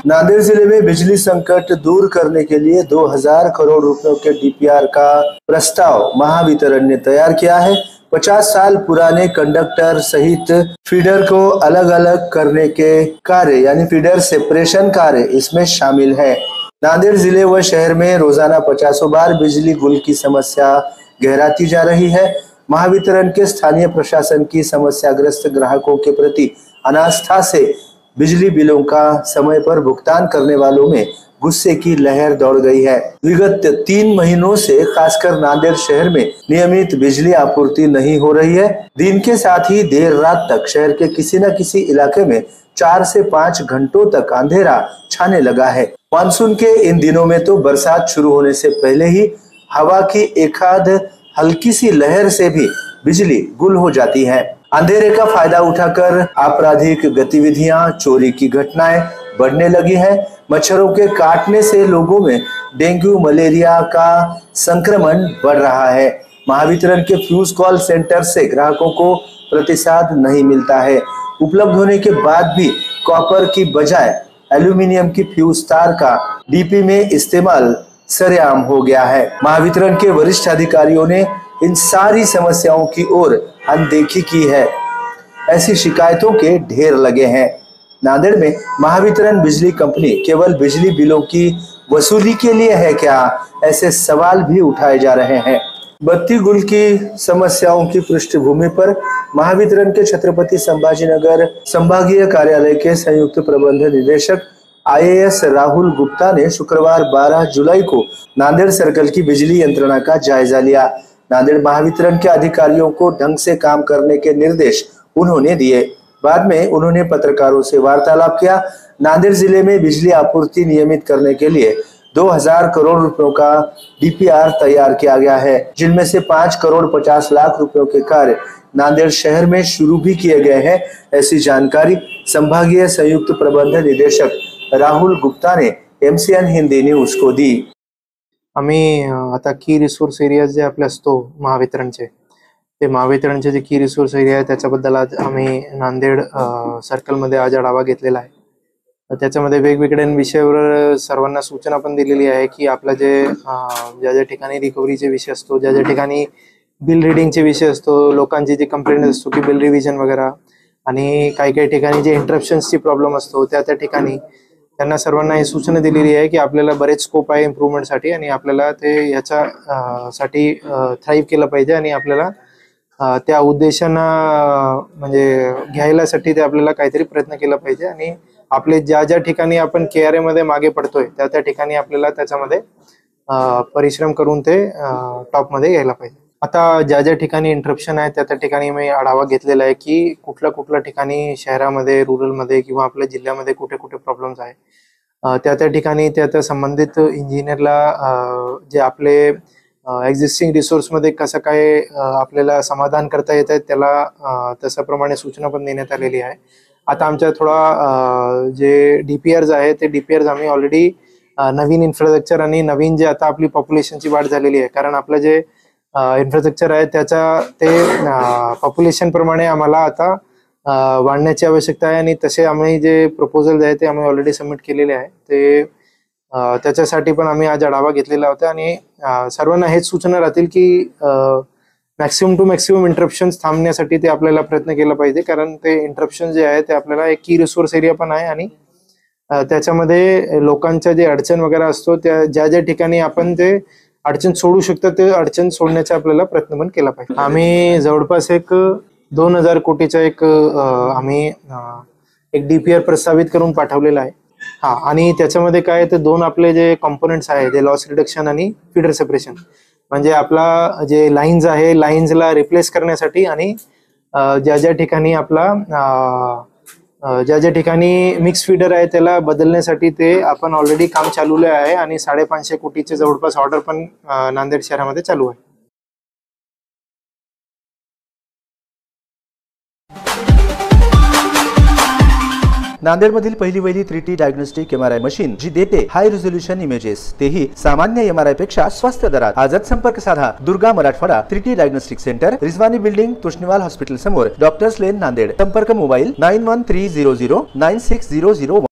नांदेड़ जिले में बिजली संकट दूर करने के लिए 2000 करोड़ रुपयों के डीपीआर का प्रस्ताव महावितरण ने तैयार किया है। 50 साल पुराने कंडक्टर सहित फीडर को अलग अलग करने के कार्य यानी फीडर सेपरेशन कार्य इसमें शामिल है। नांदेड़ जिले व शहर में रोजाना 50 बार बिजली गुल की समस्या गहराती जा रही है। महावितरण के स्थानीय प्रशासन की समस्याग्रस्त ग्राहकों के प्रति अनास्था से बिजली बिलों का समय पर भुगतान करने वालों में गुस्से की लहर दौड़ गई है। विगत 3 महीनों से खासकर नांदेड़ शहर में नियमित बिजली आपूर्ति नहीं हो रही है। दिन के साथ ही देर रात तक शहर के किसी न किसी इलाके में 4 से 5 घंटों तक अंधेरा छाने लगा है। मानसून के इन दिनों में तो बरसात शुरू होने से पहले ही हवा की एकाध हल्की सी लहर से भी बिजली गुल हो जाती है। अंधेरे का फायदा उठाकर आपराधिक गतिविधियां, चोरी की घटनाएं बढ़ने लगी है। मच्छरों के काटने से लोगों में डेंगू मलेरिया का संक्रमण बढ़ रहा है। महावितरण के फ्यूज कॉल सेंटर से ग्राहकों को प्रतिसाद नहीं मिलता है। उपलब्ध होने के बाद भी कॉपर की बजाय एल्यूमिनियम की फ्यूज तार का डीपी में इस्तेमाल सरेआम हो गया है। महावितरण के वरिष्ठ अधिकारियों ने इन सारी समस्याओं की ओर अनदेखी की है। ऐसी शिकायतों के ढेर लगे हैं। नांदेड़ में महावितरण बिजली कंपनी केवल बिजली बिलों की वसूली के लिए है क्या, ऐसे सवाल भी उठाए जा रहे हैं। बत्ती गुल की समस्याओं की पृष्ठभूमि पर महावितरण के छत्रपति संभाजीनगर संभागीय कार्यालय के संयुक्त प्रबंध निदेशक IAS राहुल गुप्ता ने शुक्रवार 12 जुलाई को नांदेड़ सर्कल की बिजली यंत्रणा का जायजा लिया। नांदेड़ महावितरण के अधिकारियों को ढंग से काम करने के निर्देश उन्होंने दिए। बाद में उन्होंने पत्रकारों से वार्तालाप किया। नांदेड़ जिले में बिजली आपूर्ति नियमित करने के लिए 2000 करोड़ रुपयों का डीपीआर तैयार किया गया है, जिनमें से 5 करोड़ 50 लाख रुपयों के कार्य नांदेड़ शहर में शुरू भी किए गए हैं। ऐसी जानकारी संभागीय संयुक्त प्रबंध निदेशक राहुल गुप्ता ने MCN हिंदी न्यूज को दी। आम्ही आता की रिसोर्स एरिया जे आपले असतो महावितरणचे, ते महावितरणचे जे की रिसोर्स एरिया आहे त्याच्याबद्दल आज आम्ही नांदेड सर्कलमध्ये आज आढावा घेतलेला आहे। त्याच्यामध्ये वेगवेगळ्या विषयावर सर्वांना सूचना पण दिलेली आहे की आपल्या ज्या ज्या ठिकाणी रिकव्हरीचे विषय असतो, ज्या ज्या ठिकाणी बिल रिडिंगचे विषय असतो, लोकांची जी कंप्लेंट असतो की बिल रिव्हिजन वगैरे, आणि काही काही ठिकाणी जे इंटरप्शन्सची प्रॉब्लेम असतो त्या ठिकाणी त्यांना सर्वांना ही सूचना दिलेली आहे की आपल्याला बरेच स्कोप आहे इम्प्रूव्हमेंटसाठी आणि आपल्याला ते याच्या साठी थ्राइव्ह केलं पाहिजे आणि आपल्याला त्या उद्देशांना म्हणजे घ्यायलासाठी ते आपल्याला काहीतरी प्रयत्न केला पाहिजे आणि आपले ज्या ज्या ठिकाणी आपण KRA मध्ये मागे पडतोय त्या ठिकाणी आपल्याला त्याच्यामध्ये परिश्रम करून ते टॉप मध्ये घ्यायला पाहिजे। आता ज्या ज्या ठिकाणी इंटरप्शन आहे त्या ठिकाणी मी आढावा घेतलेला आहे की कुठल्या ठिकाणी शहरामध्ये, रूरल मध्ये किंवा आपल्या जिल्ह्यामध्ये कुठे कुठे प्रॉब्लेम्स आहे, त्या ठिकाणी त्या संबंधित इंजिनियरला जे आपले एक्झिस्टिंग रिसोर्स मध्ये कसं काय आपल्याला समाधान करता येत आहे त्याला तशाप्रमाणे सूचना पण देण्यात आलेली आहे। आता आमच्या थोडा जे डीपीआरज आहे ते डीपीआरज आम्ही ऑलरेडी नवीन इन्फ्रास्ट्रक्चर आणि नवीन जे आता आपली पॉप्युलेशनची वाढ झालेली आहे, कारण आपलं जे इन्फ्रास्ट्रक्चर आहे त्याच्या ते पॉप्युलेशन प्रमाणे आम्हाला आता वाढण्याची आवश्यकता आहे आणि तसे आम्ही जे प्रपोजल आहे ते आम्ही ऑलरेडी सबमिट केलेले आहे। ते त्याच्यासाठी पण आम्ही आज आढावा घेतलेला होता आणि सर्वांना हेच सूचना राहतील की मॅक्सिमम टू मॅक्सिमम इंटरप्शन्स थांबण्यासाठी ते आपल्याला प्रयत्न केला पाहिजे, कारण ते इंटरप्शन जे आहे ते आपल्याला एक की रिसोर्स एरिया पण आहे आणि त्याच्यामध्ये लोकांच्या जे अडचण वगैरे असतो त्या ज्या ज्या ठिकाणी आपण ते अडचण सोडू शकतो ते अडचण सोडण्याचा आपल्याला प्रयत्न पण केला पाहिजे। आम्ही जवळपास एक 2000 कोटीचा आम्ही एक डीपीआर प्रस्तावित करून पाठवलेला आहे। आणि त्याच्यामध्ये काय ते 2 आपले जे कंपोनेंट्स आहे ते लॉस रिडक्शन आणि फीडर सेपरेशन, म्हणजे आपला जे लाईन्स आहे लाईन्सला रिप्लेस करण्यासाठी आणि ज्या ज्या ठिकाणी आपला ज्या ज्या ठिकाणी मिक्स फीडर आहे त्याला बदलण्यासाठी ते आपण ऑलरेडी काम चालू आहे आणि 550 कोटीचे जवळपास ऑर्डर पण नांदेड शहरामध्ये चालू आहे। नांदेडमधील पहिली वहिली 3T डायग्नोस्टिक MRI मशीन जी देते हाय रिझोल्यूशन इमेजेस, तेही सामान्य MRI पेक्षा स्वस्त दरात। आजच संपर्क साधा। Durga Marathwada 3T diagnostic centre, Rizwani building, Tushniwal hospital समोर, डॉक्टर्स लेन, नांदेड। संपर्क मोबाईल 9130096001।